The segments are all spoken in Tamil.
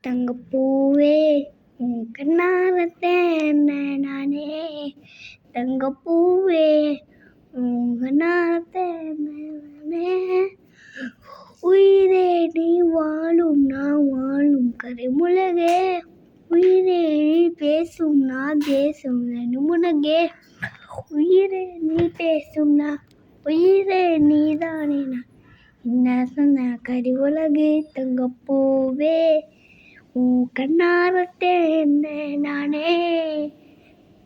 தங்கப்பூவே உன் கண்ணாரத்தேன் நானே. தங்கப்பூவே உன் கண்ணாரத்தேன் நானே. உயிரே நீ வாழும் நான் வாழும் கரைமுலகே. உயிரே நீ பேசும் நான் பேசும் நனுமுனகே. உயிரே நீ பேசும் நான் உயிரே நீதானே நான் என்ன சொன்ன கரிவுலகு. தங்கப்பூவே உன் கண்ணாரத்தேன் நானே.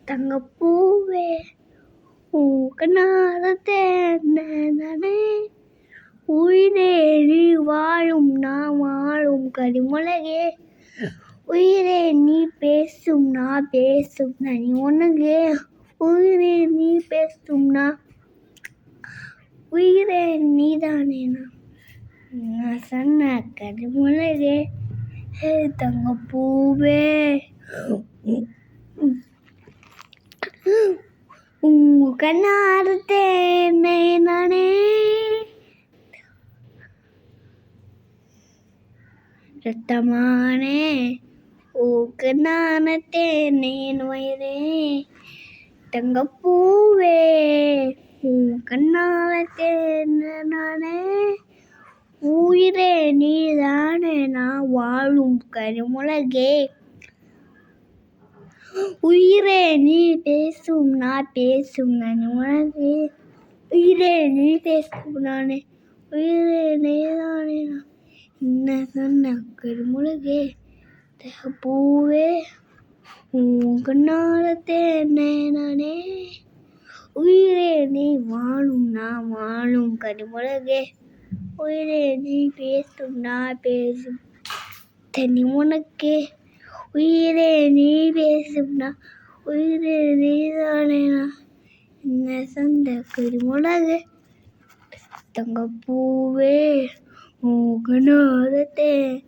தங்கப்பூவே உன் கண்ணாரத்தேன் நானே. உயிரே நீ வாழும் நான் வாழும் கரிமுலகே. உயிரே நீ பேசும் நான் பேசும் நனிமுனகே. உயிரே நீ பேசும் நான் உயிரே நீதானே நான் சொன்ன கரிமுலகே. தங்கப்பூவே உன் கண்ணாரத்தேன் நானே. ரத்தமானே உன் கண்ணாரத்தேன் வயிறே. தங்கப்பூவே உன் கண்ணாரத்தேன் நானே. உயிரே நீதானே நான் வாழும் கரிமுலகே. உயிரே நீ பேசும் நான் பேசும் நனிமுனகே. உயிரே நீ பேசும் நானே உயிரே நீதானே நான் என்ன சொன்ன கரிமுலகே. தங்கப்பூவே உன் கண்ணாரத்தேன் நானே. உயிரே நீ வாழும் நான் வாழும் கரிமுலகே. உயிரே நீ பேசும் நான் பேசும் தனிமுனகே. உயிரே நீ பேசும் நான் உயிரே நீதானே நான் என்ன சொந்த கரிமுலகே. தங்கப்பூவே உன் கண்ணாரத்தேன்